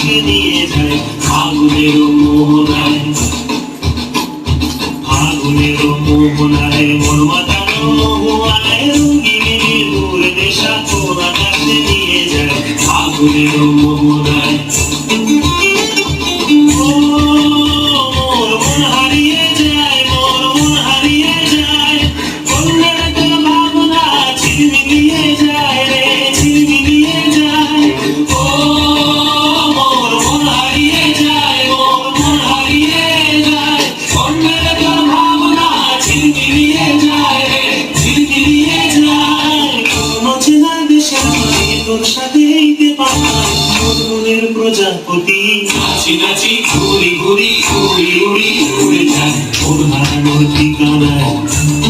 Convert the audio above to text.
বাতাসে নিয়ে যায় ফাগুনের মোহনায়, ফাগুনের মোহনায় মন মাতানো মহুয়ায় রঙিনীর দূর দেশা কোন আকাশে নিয়ে যায় ফাগুনের মোহনায়। মনের প্রজাপতি নাচি নাচি ঘুরি ঘুরি উড়ি উড়ি উড়ে যায় ওর হারানোর ঠিকানায়।